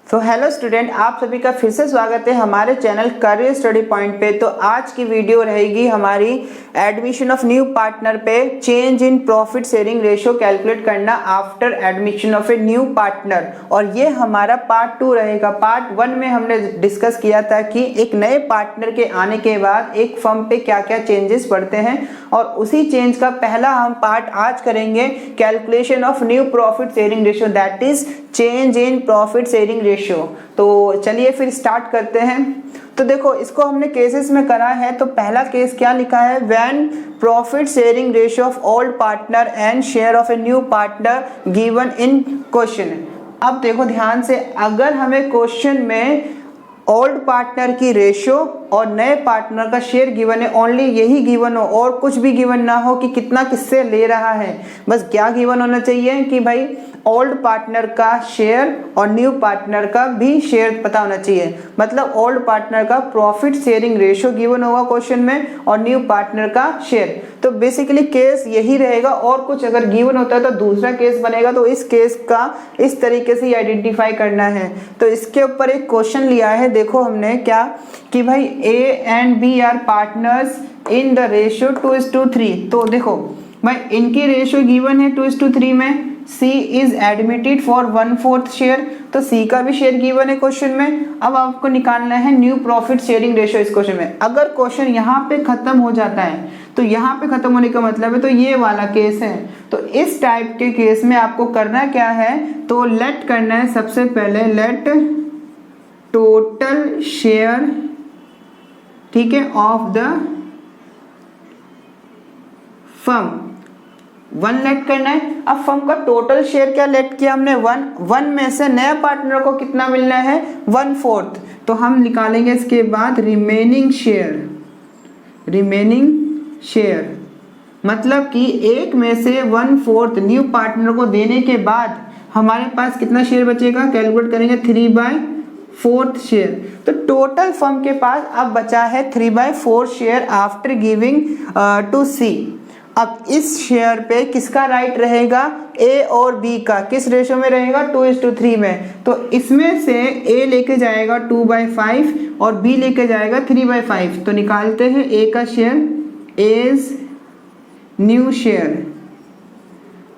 तो hello student, आप सभी का फिर से स्वागत है हमारे चैनल करियर स्टडी पॉइंट पे। तो आज की वीडियो रहेगी हमारी एडमिशन ऑफ न्यू पार्टनर पे, change in profit sharing ratio calculate करना after admission of a new partner. और ये हमारा पार्ट 2 रहेगा। पार्ट 1 में हमने डिस्कस किया था कि एक नए पार्टनर के आने के बाद एक फर्म पे क्या क्या चेंजेस पड़ते हैं, और उसी चेंज का पहला हम पार्ट आज करेंगे, calculation of new profit sharing ratio, that is change in profit sharing ratio. तो चलिए फिर स्टार्ट करते हैं। तो देखो, इसको हमने केसेस में करा है। तो पहला केस क्या लिखा है, when profit sharing ratio of old partner and share of a new partner given in question. अब देखो ध्यान से, अगर हमें क्वेश्चन में ओल्ड पार्टनर की रेशियो और नए पार्टनर का शेयर गिवन है, ओनली यही गिवन हो और कुछ भी गिवन ना हो कि कितना किससे ले रहा है, बस क्या गिवन होना चाहिए कि भाई ओल्ड पार्टनर का शेयर और न्यू पार्टनर का भी शेयर पता होना चाहिए। मतलब ओल्ड पार्टनर का प्रॉफिट शेयरिंग रेशियो गिवन होगा क्वेश्चन में और न्यू पार्टनर का शेयर। तो बेसिकली केस यही रहेगा, और कुछ अगर गिवन होता है तो दूसरा केस बनेगा। तो इस केस का इस तरीके से आइडेंटिफाई करना है। तो इसके ऊपर एक क्वेश्चन लिया है, देखो हमने क्या कि भाई A and B are partners in the ratio 2:3। तो देखो भाई इनकी रेशियो गिवन है 2:3 में। C is admitted for 1/4 share, तो C का भी शेयर गिवन है क्वेश्चन में। अब आपको निकालना है न्यू प्रॉफिट शेयरिंग रेशियो इस क्वेश्चन में। अगर क्वेश्चन यहाँ पे खत्म हो जाता है, तो यहाँ पे खत्म होने का मतलब है तो ये वाला केस है। तो इस टाइप के केस में आपको करना क्या है, तो लेट करना है सबसे पहले, लेट टोटल शेयर, ठीक है, ऑफ द फर्म 1 लेट करना है। अब फर्म का टोटल शेयर क्या लेट किया हमने, 1 में से नया पार्टनर को कितना मिलना है, 1/4। तो हम निकालेंगे इसके बाद रिमेनिंग शेयर, मतलब कि 1 में से 1/4 न्यू पार्टनर को देने के बाद हमारे पास कितना शेयर बचेगा, कैलकुलेट करेंगे 3/4 शेयर। तो टोटल फर्म के पास अब बचा है 3/4 शेयर आफ्टर गिविंग टू सी। अब इस शेयर पे किसका राइट रहेगा, ए और बी का। किस रेशियो में रहेगा, 2:3 में। तो इसमें से ए लेके जाएगा 2/5 और बी लेके जाएगा 3/5। तो निकालते हैं ए का शेयर एज न्यू शेयर।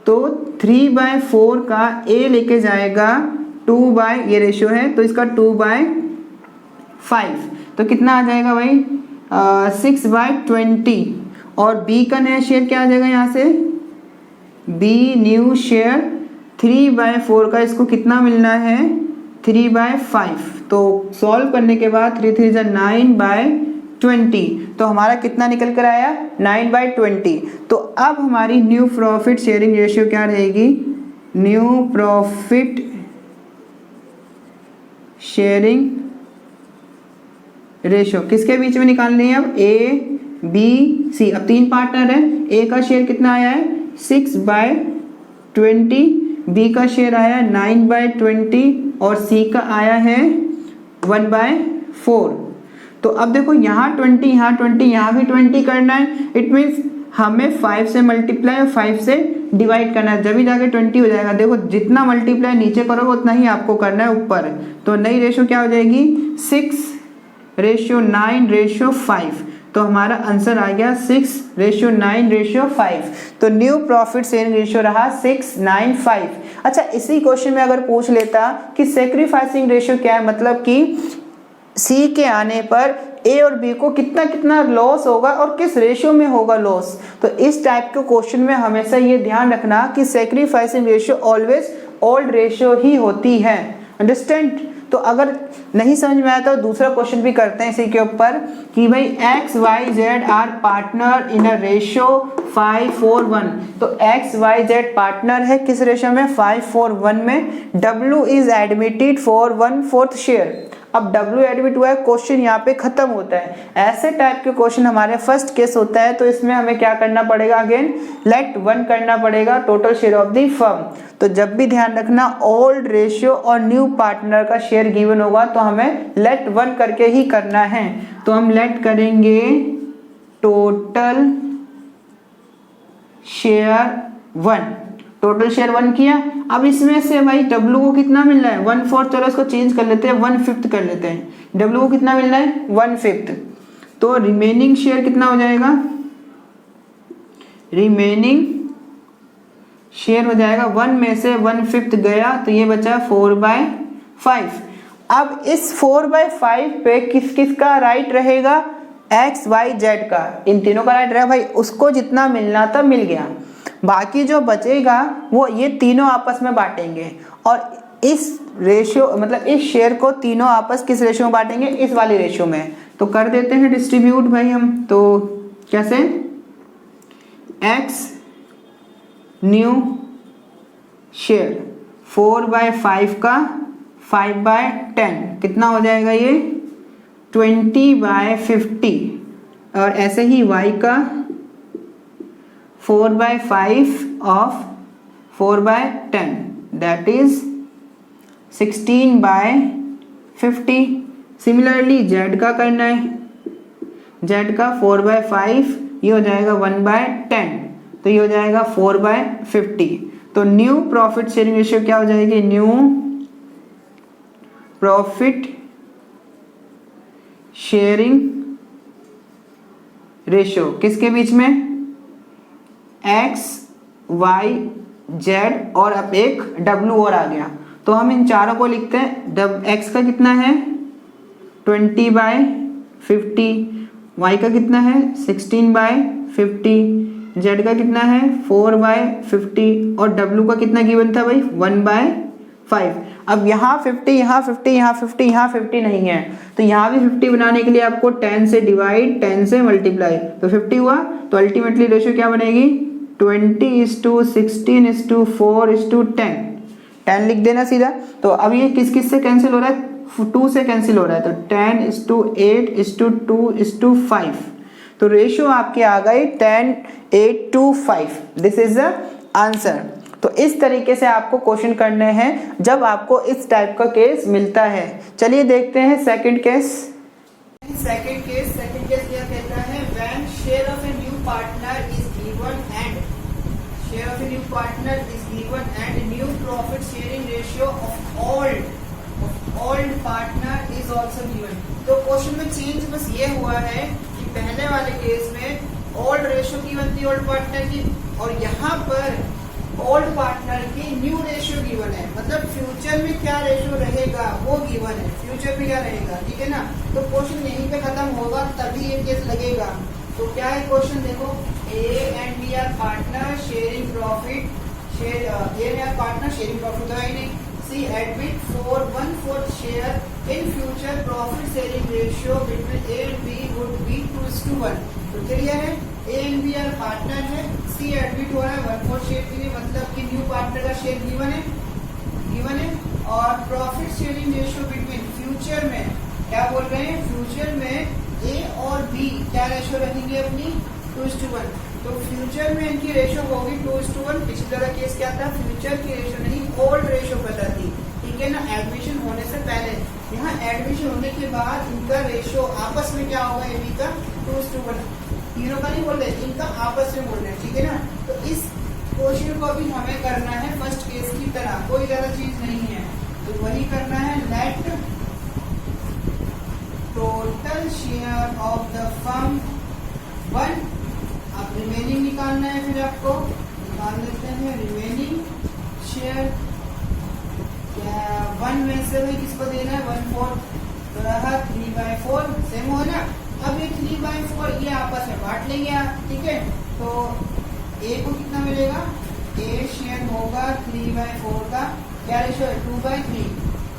तो 3/4 का ए लेके जाएगा 2 ये रेशियो है, तो इसका 2/5। तो कितना आ जाएगा भाई, 6/20। और बी का नया शेयर क्या आ जाएगा यहाँ से, बी न्यू शेयर 3/4 का, इसको कितना मिलना है, 3/5। तो सॉल्व करने के बाद 3 3 9/20। तो हमारा कितना निकल कर आया, 9/20। तो अब हमारी न्यू प्रॉफिट शेयरिंग रेशियो क्या रहेगी, न्यू प्रॉफिट शेयरिंग रेशियो किसके बीच में निकालनी है, अब ए बी सी। अब 3 पार्टनर है, ए का शेयर कितना आया है 6/20, बी का शेयर आया है 9/20 और सी का आया है 1/4। तो अब देखो यहाँ 20, यहाँ 20, यहाँ भी 20 करना है। इट मीन्स हमें 5 से मल्टीप्लाई और 5 से डिवाइड करना है, जब भी जाके 20 हो जाएगा। देखो जितना मल्टीप्लाई नीचे करोगे उतना ही आपको करना है ऊपर। तो नई रेशियो क्या हो जाएगी, 6:9:5। तो हमारा आंसर आ गया 6:9:5। तो न्यू प्रॉफिट शेयरिंग रेशियो रहा 6:9:5। अच्छा, इसी क्वेश्चन में अगर पूछ लेता कि सेक्रीफाइसिंग रेशियो क्या है, मतलब कि सी के आने पर ए और बी को कितना कितना लॉस होगा और किस रेशियो में होगा लॉस। तो इस टाइप के क्वेश्चन में हमेशा ये ध्यान रखना कि sacrificing ratio always old ratio ही होती है। अंडरस्टैंड। तो अगर नहीं समझ में आया तो दूसरा क्वेश्चन भी करते हैं इसी के ऊपर कि भाई X Y Z are partner in a ratio 5:4:1। तो एक्स वाई जेड पार्टनर है किस रेशियो में, 5:4:1 में। W is admitted for 1/4 share. अब डब्ल्यू एडमिट हुआ है, क्वेश्चन यहाँ पे खत्म होता है। ऐसे टाइप के क्वेश्चन हमारे फर्स्ट केस होता है। तो इसमें हमें क्या करना पड़ेगा, अगेन लेट 1 करना पड़ेगा, total share of the firm. तो जब भी ध्यान रखना ओल्ड रेशियो और न्यू पार्टनर का शेयर गिवन होगा तो हमें लेट 1 करके ही करना है। तो हम लेट करेंगे टोटल शेयर 1 टोटल शेयर 1 किया। अब इसमें से भाई W को कितना मिल रहा है 1/4, चलो इसको चेंज कर लेते हैं 1/5 कर लेते हैं। W को कितना मिल रहा है 1/5, तो रिमेनिंग शेयर कितना हो जाएगा, रिमेनिंग शेयर हो जाएगा 1 में से 1/5 गया तो ये बचा 4/5। अब इस 4/5 पे किस किस का राइट रहेगा, X Y Z का, इन तीनों का राइट रहेगा भाई। उसको जितना मिलना था मिल गया, बाकी जो बचेगा वो ये तीनों आपस में बांटेंगे और इस रेशियो मतलब इस शेयर को तीनों आपस किस रेशियो में बांटेंगे, इस वाली रेशियो में। तो कर देते हैं डिस्ट्रीब्यूट भाई हम, तो कैसे, X न्यू शेयर 4/5 का 5/10 कितना हो जाएगा ये 20/50, और ऐसे ही Y का 4/5 of 4/10 that is 16/50। Similarly Z का करना है, Z का 4/5 ये हो जाएगा 1/10, तो ये हो जाएगा 4/50। तो न्यू प्रॉफिट शेयरिंग रेशियो क्या हो जाएगी, न्यू प्रॉफिट शेयरिंग रेशियो किसके बीच में, X Y Z और अब एक W और आ गया। तो हम इन चारों को लिखते हैं, X का कितना है 20/50, Y का कितना है 16/50, Z का कितना है 4/50 और W का कितना गिवन था भाई 1/5। अब यहाँ 50 यहाँ 50 यहाँ 50 यहाँ 50 नहीं है, तो यहाँ भी 50 बनाने के लिए आपको 10 से डिवाइड 10 से मल्टीप्लाई, तो 50 हुआ। तो अल्टीमेटली रेशियो क्या बनेगी 20:16:4:10, 10 लिख देना सीधा। तो अब ये किस किस से कैंसिल हो रहा है, 2 से कैंसिल हो रहा है, तो 10:8:2:5। तो रेशियो आपके आ गई 10:8:5। This is the answer. तो इस तरीके से आपको क्वेश्चन करने हैं जब आपको इस टाइप का केस मिलता है। चलिए देखते हैं सेकंड केस। सेकंड केस क्या कहता है, when share of a new partner is given and share of a new partner is given and new profit sharing ratio of old partner is also given. तो question में change बस ये हुआ है कि पहले वाले केस में ओल्ड रेशियो गिवन थी ओल्ड पार्टनर की, और यहाँ पर ओल्ड पार्टनर की न्यू रेशियो गिवन है, मतलब फ्यूचर में क्या रेशियो रहेगा वो गिवन है, फ्यूचर में क्या रहेगा, ठीक है ना। तो क्वेश्चन यहीं पे खत्म होगा तभी ये केस लगेगा। तो क्या है क्वेश्चन देखो, A and B are partner sharing profit, A are partner sharing profit तो है ही नहीं। C admit for 1/4 share in future profit sharing ratio between A and B would be 2:1। तो क्लियर है, A and B are partner है, C admit हो रहा है 1/4 share के लिए, मतलब कि न्यू पार्टनर का शेयर गिवन है, और profit sharing ratio between future में क्या बोल रहे हैं, फ्यूचर में A और B क्या रेशियो रखेंगे अपनी 2:1। तो फ्यूचर में इनकी रेशियो होगी 2:1। पिछली तरह केस क्या था, फ्यूचर की रेशियो नहीं ओल्ड रेशियो पता थी, ठीक है ना, एडमिशन होने से पहले। यहाँ एडमिशन होने के बाद इनका रेशियो आपस में क्या होगा, AB का 2:1, तीनों का नहीं बोल रहे, इनका आपस में बोल रहे हैं, ठीक है ना। तो इस क्वेश्चन को भी हमें करना है फर्स्ट केस की तरह, कोई ज्यादा चीज नहीं है, तो वही करना है। Let total share of the firm 1, अब रिमेनिंग निकालना है, फिर आपको निकाल लेते हैं रिमेनिंग शेयर। 1 में से भाई किसको देना है 1/4, तो रहा 3/4, सेम हो ना। अब ये 3/4 ये आपस में बांट लेंगे आप, ठीक है। तो A को कितना मिलेगा, A शेयर होगा 3/4 का क्या रेशियो है 2/3,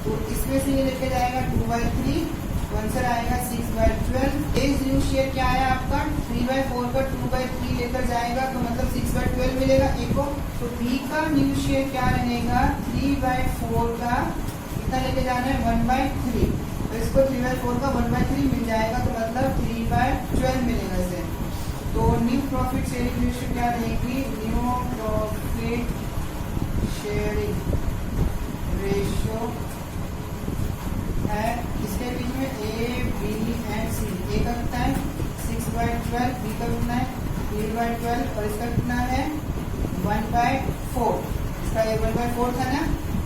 तो इसमें से ये लेके जाएगा 2/3, तो आंसर आएगा 6/12। A न्यू शेयर क्या आया आपका 3/4 का 2/3 लेकर जाएगा, तो मतलब 6/12 मिलेगा A को। तो B का न्यू शेयर क्या रहेगा 3/4 का कितना लेके जाना है 1/3, तो इसको 3/4 का 1/3 मिल जाएगा, तो मतलब 3/12 मिलेगा इसे। तो न्यू प्रॉफिट शेयरिंग रेशियो क्या रहेगी, न्यू प्रॉफिट शेयरिंग रेशियो है इसके बीच में A, B and C। A का कितना है 6/12, B का कितना है 3/12 और इसका कितना है 1/4। इसका ये 1/4 था ना।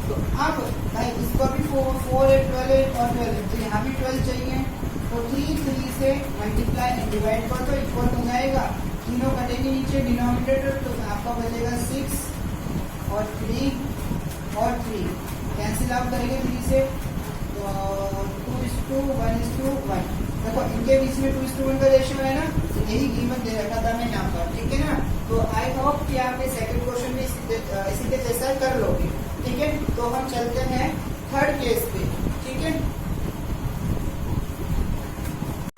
तो अब भाई इसको भी 4 है, 12 है और 12 है, तो यहाँ भी 12 चाहिए। तो 3 से मल्टीप्लाई डिवाइड कर दो, इक्वल हो जाएगा, तीनों कटेंगे नीचे डिनोमिनेटर, तो आपका बचेगा 6 और 3 और 3 कैंसिल आउट करेंगे 3 से, तो 2:1:1। देखो इनके बीच में 2:1 का रेशियो है ना, तो यही कीमत दे रखा था मैं यहाँ पर, ठीक है ना। तो आई होप कि आप ये सेकंड क्वेश्चन में इसी के जैसा कर लोगे, ठीक है। तो हम चलते हैं थर्ड केस पे, ठीक है।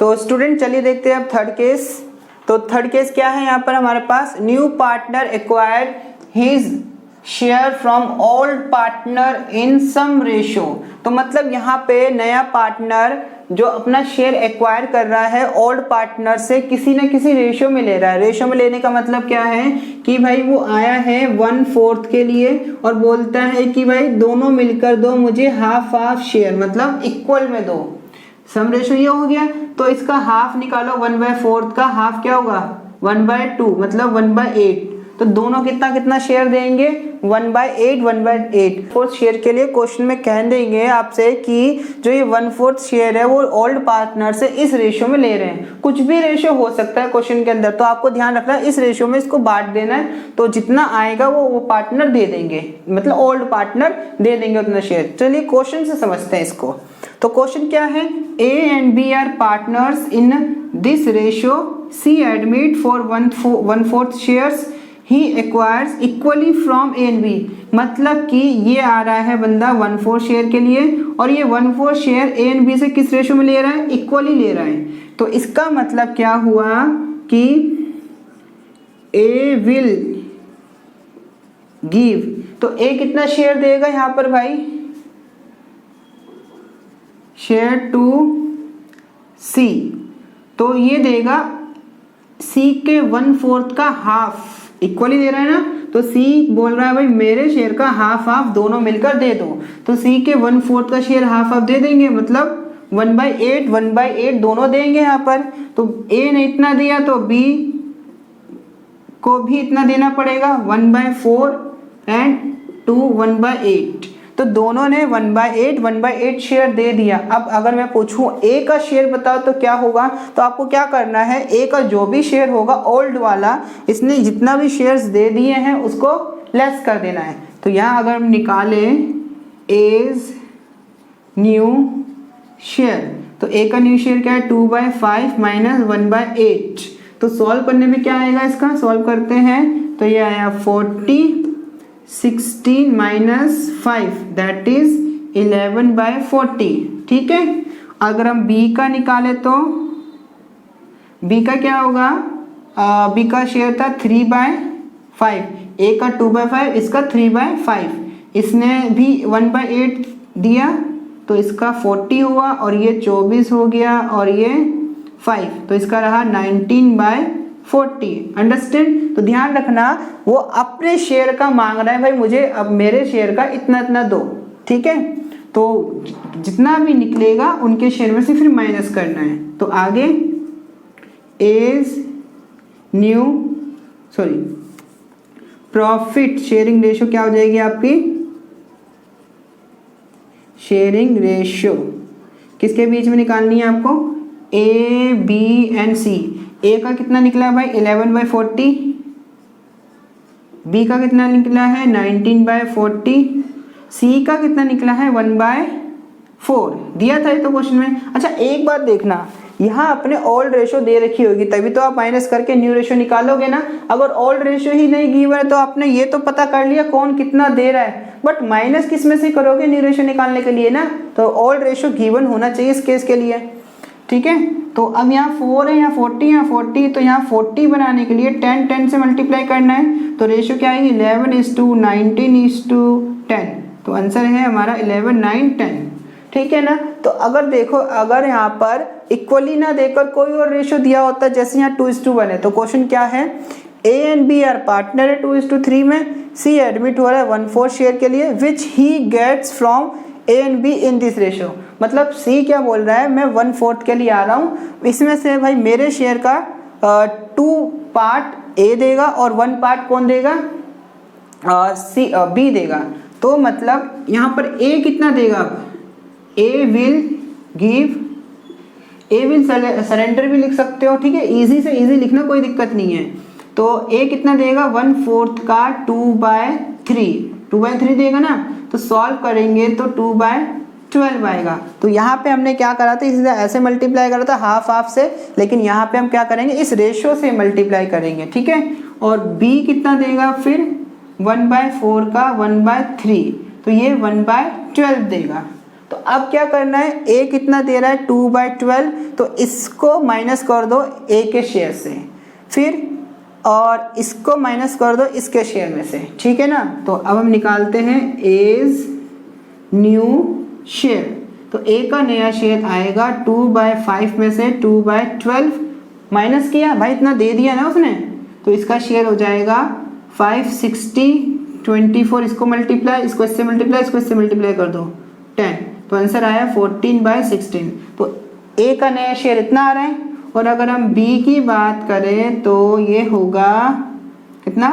तो स्टूडेंट चलिए देखते हैं अब थर्ड केस। तो थर्ड केस क्या है यहाँ पर हमारे पास, new partner acquired his share from old partner in some ratio. तो मतलब यहाँ पे नया पार्टनर जो अपना शेयर एक्वायर कर रहा है ओल्ड पार्टनर से किसी न किसी रेशो में ले रहा है। रेशो में लेने का मतलब क्या है कि भाई वो आया है 1/4 के लिए और बोलता है कि भाई दोनों मिलकर दो मुझे हाफ शेयर, मतलब इक्वल में दो। सम रेशो ये हो गया, तो इसका हाफ निकालो, 1/4 का हाफ क्या होगा 1/2, मतलब 1/8। तो दोनों कितना कितना शेयर देंगे 1/8 1/8। 4 शेयर के लिए क्वेश्चन में कह देंगे आपसे कि जो ये 1/4 शेयर है वो ओल्ड पार्टनर से इस रेशियो में ले रहे हैं। कुछ भी रेशियो हो सकता है क्वेश्चन के अंदर, तो आपको ध्यान रखना है इस रेशियो में इसको बांट देना है, तो जितना आएगा वो पार्टनर दे देंगे, मतलब ओल्ड पार्टनर दे देंगे उतना शेयर। चलिए क्वेश्चन से समझते हैं इसको। तो क्वेश्चन क्या है, A and B are partners in this ratio, C admit for 1/4 shares, he acquires equally from A and B। मतलब कि ये आ रहा है बंदा 1/4 शेयर के लिए और ये 1/4 शेयर A and B से किस रेशियो में ले रहा है, इक्वली ले रहा है। तो इसका मतलब क्या हुआ कि A विल गिव, तो A कितना शेयर देगा यहाँ पर भाई, शेयर टू C, तो ये देगा C के 1/4 का हाफ, इक्वली दे रहा है ना। तो C बोल रहा है भाई मेरे शेयर का हाफ दोनों मिलकर दे दो, तो C के 1/4 का शेयर हाफ दे देंगे, मतलब 1/8 1/8 दोनों देंगे यहाँ पर। तो A ने इतना दिया तो B को भी इतना देना पड़ेगा, 1/4 एंड 2 1/8। तो दोनों ने 1/8 1/8 शेयर दे दिया। अब अगर मैं पूछूं A का शेयर बताओ तो क्या होगा, तो आपको क्या करना है, A का जो भी शेयर होगा ओल्ड वाला, इसने जितना भी शेयर्स दे दिए हैं उसको लेस कर देना है। तो यहाँ अगर हम निकालें एज न्यू शेयर, तो A का न्यू शेयर क्या है 2/5 माइनस 1/8। तो सॉल्व करने में क्या आएगा, इसका सॉल्व करते हैं तो ये आया 40, 16 माइनस 5 दैट इज 11/40, ठीक है। अगर हम B का निकाले तो B का क्या होगा, B का शेयर था 3/5, A का 2/5, इसका 3/5, इसने भी 1/8 दिया तो इसका 40 हुआ और ये 24 हो गया और ये 5, तो इसका रहा 19/40। अंडरस्टैंड। तो ध्यान रखना वो अपने शेयर का मांग रहा है, भाई मुझे अब मेरे शेयर का इतना इतना दो, ठीक है। तो जितना भी निकलेगा उनके शेयर में से फिर माइनस करना है। तो आगे as new profit sharing ratio क्या हो जाएगी आपकी, शेयरिंग रेशियो किसके बीच में निकालनी है आपको, A B and C। A का कितना निकला भाई 11/40, B का कितना निकला है 19/40, C का कितना निकला है 1/4, दिया था ये तो क्वेश्चन में। अच्छा एक बात देखना, यहाँ अपने ओल्ड रेशो दे रखी होगी तभी तो आप माइनस करके न्यू रेशो निकालोगे ना। अगर ओल्ड रेशो ही नहीं गिवन है तो आपने ये तो पता कर लिया कौन कितना दे रहा है, बट माइनस किस में से करोगे न्यू रेशो निकालने के लिए ना, तो ओल्ड रेशो गिवन होना चाहिए इस केस के लिए, ठीक है। तो अब यहाँ 4 है, यहाँ 40, तो यहाँ 40 बनाने के लिए 10 से मल्टीप्लाई करना है, तो रेशो क्या आएगी 11:19:10। तो आंसर है हमारा 11 9 10, ठीक है ना। तो अगर देखो अगर यहाँ पर इक्वली ना देकर कोई और रेशो दिया होता, जैसे यहाँ 2:1 है, तो क्वेश्चन क्या है A and B are partner है 2:3 में, C एडमिट हो रहा है 1/4 शेयर के लिए which he gets from A and B in this ratio. मतलब C क्या बोल रहा है मैं 1/4 के लिए आ रहा हूँ, इसमें से भाई मेरे शेयर का 2 पार्ट A देगा और 1 पार्ट कौन देगा, बी देगा। तो मतलब यहाँ पर ए कितना देगा, ए विल सरेंडर भी लिख सकते हो, ठीक है, इजी से इजी लिखना, कोई दिक्कत नहीं है। तो ए कितना देगा 1/4 का 2/3 देगा ना, तो सॉल्व करेंगे तो 2/12 आएगा। तो यहाँ पे हमने क्या करा था, इसे ऐसे मल्टीप्लाई करा था हाफ हाफ से, लेकिन यहाँ पे हम क्या करेंगे, इस रेशो से मल्टीप्लाई करेंगे, ठीक है। और बी कितना देगा फिर 1/4 का 1/3, तो ये 1/12 देगा। तो अब क्या करना है, ए कितना दे रहा है 2/12, तो इसको माइनस कर दो ए के शेयर से, फिर और इसको माइनस कर दो इसके शेयर में से, ठीक है ना। तो अब हम निकालते हैं एज न्यू शेयर। तो ए का नया शेयर आएगा 2/5 में से 2/12 माइनस किया, भाई इतना दे दिया ना उसने, तो इसका शेयर हो जाएगा 560, 24 इसको मल्टीप्लाई, इसको इससे मल्टीप्लाई, इसको इससे मल्टीप्लाई कर दो 10, तो आंसर आया 14/16। तो ए का नया शेयर इतना आ रहा है। और अगर हम बी की बात करें तो ये होगा कितना,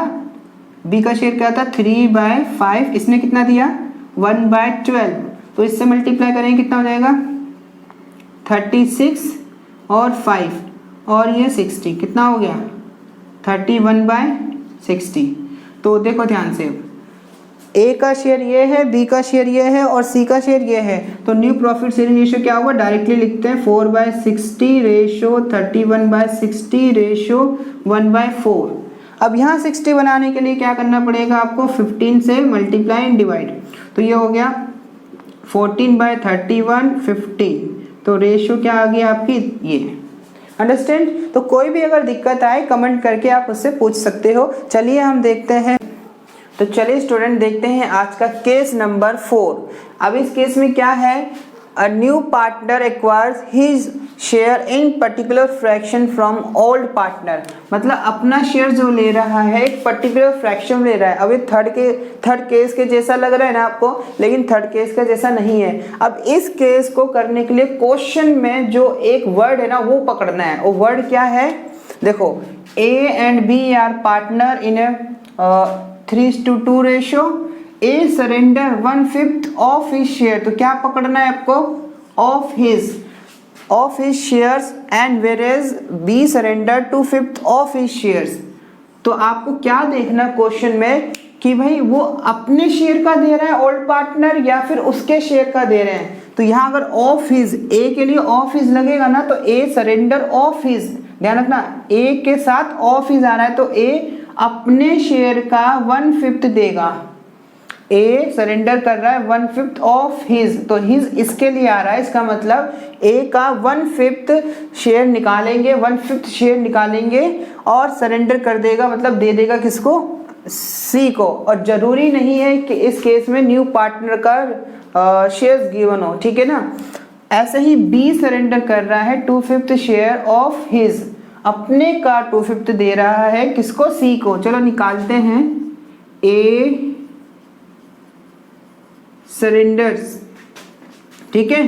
बी का शेयर क्या था 3/5, इसने कितना दिया 1/12, तो इससे मल्टीप्लाई करेंगे कितना हो जाएगा 36 और 5 और ये 60, कितना हो गया 31/60। तो देखो ध्यान से, ए का शेयर ये है, बी का शेयर ये है और सी का शेयर ये है। तो न्यू प्रॉफिट शेयरिंग रेशियो क्या होगा, डायरेक्टली लिखते हैं 4/60 रेशो 31/60 रेशो 1/4। अब यहाँ 60 बनाने के लिए क्या करना पड़ेगा आपको, 15 से मल्टीप्लाई एंड डिवाइड, तो ये हो गया 14/31 15, तो रेशो क्या आ गया आपकी ये। अंडरस्टैंड। तो कोई भी अगर दिक्कत आए कमेंट करके आप उससे पूछ सकते हो। चलिए हम देखते हैं, तो चलिए स्टूडेंट देखते हैं आज का केस नंबर 4। अब इस केस में क्या है, a new partner acquires his share in particular fraction from old partner, मतलब अपना शेयर जो ले रहा है एक पर्टिकुलर फ्रैक्शन ले रहा है। अब ये थर्ड केस के जैसा लग रहा है ना आपको, लेकिन थर्ड केस का जैसा नहीं है। अब इस केस को करने के लिए क्वेश्चन में जो एक वर्ड है ना वो पकड़ना है। वो वर्ड क्या है, देखो A and B are partner in a 3:2 ratio, A surrender 1/5 of his share, तो क्या पकड़ना है आपको, of his shares, and whereas B surrender 2/5 of his shares. तो आपको क्या देखना क्वेश्चन में कि भाई वो अपने शेयर का दे रहा है ओल्ड पार्टनर या फिर उसके शेयर का दे रहे हैं। तो यहाँ अगर ऑफ हिज, ए के लिए ऑफ हिज लगेगा ना, तो ए सरेंडर ऑफ हिज, ध्यान रखना ए के साथ ऑफ हिज आ रहा है, तो ए अपने शेयर का 1/5 देगा। ए सरेंडर कर रहा है 1/5 ऑफ हिज, तो हिज इसके लिए आ रहा है, इसका मतलब ए का 1/5 शेयर निकालेंगे, 1/5 शेयर निकालेंगे और सरेंडर कर देगा, मतलब दे देगा किसको, सी को। और जरूरी नहीं है कि इस केस में न्यू पार्टनर का शेयर्स गिवन हो, ठीक है ना। ऐसे ही बी सरेंडर कर रहा है 2/5 शेयर ऑफ हिज, अपने का 2/5 दे रहा है किसको, सी को। चलो निकालते हैं, ए सरेंडर्स, ठीक है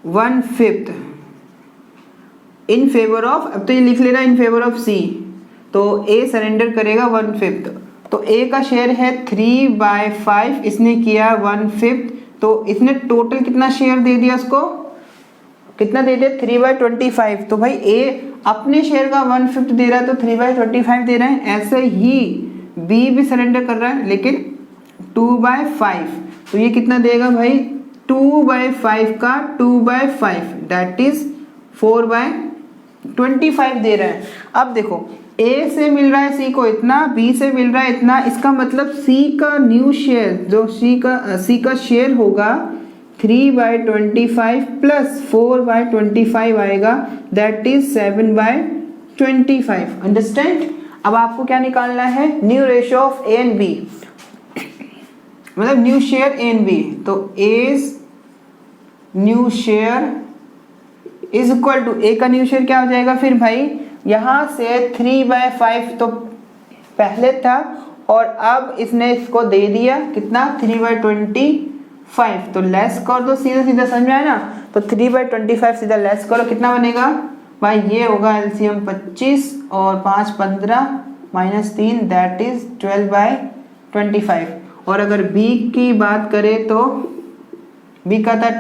1/5 इन फेवर ऑफ, अब तो ये लिख ले रहा है इन फेवर ऑफ सी, तो ए सरेंडर करेगा 1/5। तो ए का शेयर है 3/5, इसने किया 1/5, तो इसने टोटल कितना शेयर दे दिया उसको, कितना दे दिया 3/25। तो भाई ए अपने शेयर का 1/5 दे रहा है तो 3/25 दे रहा है। ऐसे ही बी भी सरेंडर कर रहा है लेकिन 2/5, तो ये कितना देगा भाई 2/5 का 2/5 दैट इज 4/25 दे रहा है। अब देखो ए से मिल रहा है सी को इतना, बी से मिल रहा है इतना, इसका मतलब सी का न्यू शेयर जो सी का शेयर होगा 3/25 प्लस 4/25 आएगा, दैट इज 7/25। अंडरस्टैंड। अब आपको क्या निकालना है, new ratio of A and B, मतलब new share A and B. तो as new share is equal to, A का न्यू शेयर क्या हो जाएगा फिर भाई, यहां से 3/5 तो पहले था और अब इसने इसको दे दिया कितना 3/25, तो लेस कर दो, सीधा सीधा समझ में आया ना। तो 3/25 सीधा लेस करो, कितना बनेगा भाई, ये होगा एलसीएम 25 और 5 15 -3 दैट इज 12/25। 25। और अगर बी की बात करें तो बी का था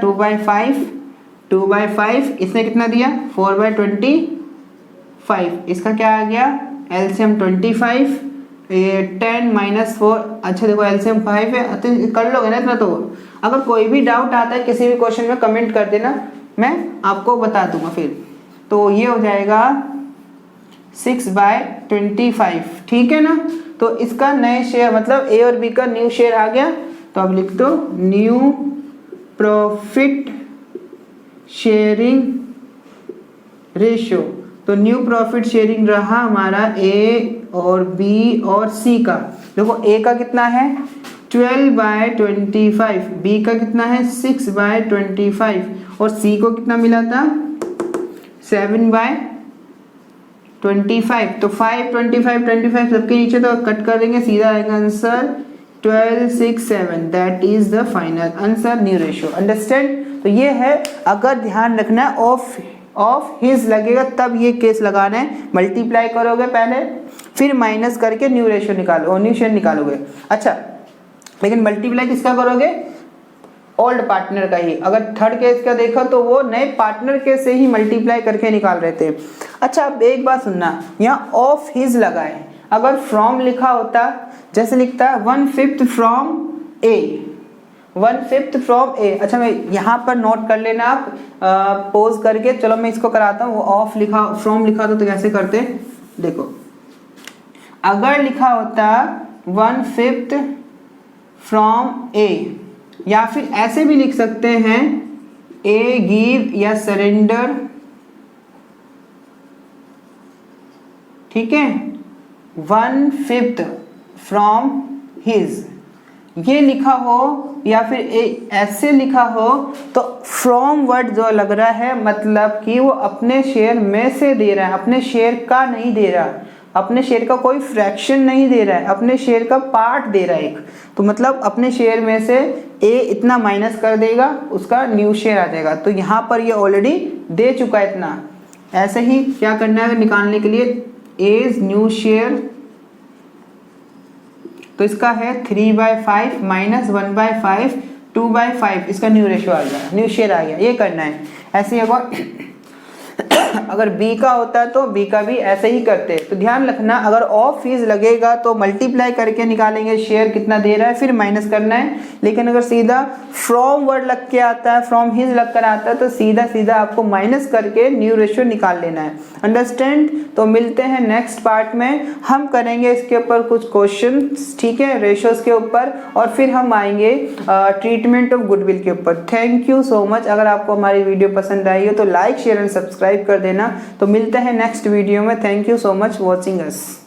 2/5, इसने कितना दिया 4/25, इसका क्या आ गया एलसीएम 25, 10 - 4, अच्छा देखो एलसीएम 5 है, तो कर लोगे ना इतना। तो अगर कोई भी डाउट आता है किसी भी क्वेश्चन में कमेंट कर देना, मैं आपको बता दूंगा फिर। तो ये हो जाएगा 6/25, ठीक है ना। तो इसका नए शेयर मतलब ए और बी का न्यू शेयर आ गया, तो अब लिख दो न्यू प्रॉफिट शेयरिंग रेशियो। तो न्यू प्रॉफिट शेयरिंग रहा हमारा ए और बी और सी का। देखो ए का कितना है 12/25, बी का कितना है 6/25 और सी को कितना मिला था 7/25। तो 5, 25, 25 सबके नीचे तो कट कर देंगे, सीधा आएगा answer 12, 6, 7। That is the final answer new ratio. Understand. तो ये है, अगर ध्यान रखना है ऑफ हिज लगेगा तब ये केस लगाना है, मल्टीप्लाई करोगे पहले फिर माइनस करके न्यू रेशियो निकालो, न्यू शेयर निकालोगे। अच्छा लेकिन मल्टीप्लाई किसका करोगे ओल्ड पार्टनर का ही। अगर थर्ड केस का देखो तो वो नए पार्टनर के से ही मल्टीप्लाई करके निकाल रहे थे। अच्छा अब एक बात सुनना, यहाँ ऑफ हिज लगा है, अगर फ्रॉम लिखा होता जैसे लिखता है 1/5 फ्रॉम ए, 1/5 फ्रॉम ए। अच्छा मैं यहाँ पर नोट कर लेना आप पोज करके, चलो मैं इसको कराता हूँ। वो ऑफ लिखा फ्रॉम लिखा होता तो कैसे करते, देखो अगर लिखा होता 1/5 फ्रॉम ए, या फिर ऐसे भी लिख सकते हैं ए गिव या सरेंडर, ठीक है 1/5 फ्रॉम हिज, ये लिखा हो या फिर ऐसे लिखा हो तो फ्रॉम वर्ड जो लग रहा है मतलब कि वो अपने शेयर में से दे रहा है, अपने शेयर का नहीं दे रहा, अपने शेयर का कोई फ्रैक्शन नहीं दे रहा है, अपने शेयर का पार्ट दे रहा है एक। तो मतलब अपने शेयर में से ए इतना माइनस कर देगा, उसका न्यू शेयर आ जाएगा। तो यहाँ पर ये ऑलरेडी दे चुका है इतना। ऐसे ही क्या करना है निकालने के लिए एज न्यू शेयर, तो इसका है 3/5 - 1/5, 2/5, इसका न्यू रेशियो आ गया, न्यू शेयर आ गया। ये करना है ऐसे ही। अगर बी का होता तो बी का भी ऐसे ही करते। तो ध्यान रखना अगर ऑफ फीस लगेगा तो मल्टीप्लाई करके निकालेंगे शेयर कितना दे रहा है, फिर माइनस करना है। लेकिन अगर सीधा फ्रॉम वर्ड लग के आता है, फ्रॉम हिज लग कर आता है, तो सीधा सीधा आपको माइनस करके न्यू रेशियो निकाल लेना है। अंडरस्टैंड। तो मिलते हैं नेक्स्ट पार्ट में, हम करेंगे इसके ऊपर कुछ क्वेश्चन, ठीक है, रेशियोज के ऊपर, और फिर हम आएंगे ट्रीटमेंट ऑफ गुडविल के ऊपर। Thank you so much. अगर आपको हमारी वीडियो पसंद आई हो तो लाइक शेयर एंड सब्सक्राइब कर देना। तो मिलते हैं नेक्स्ट वीडियो में। Thank you so much watching us.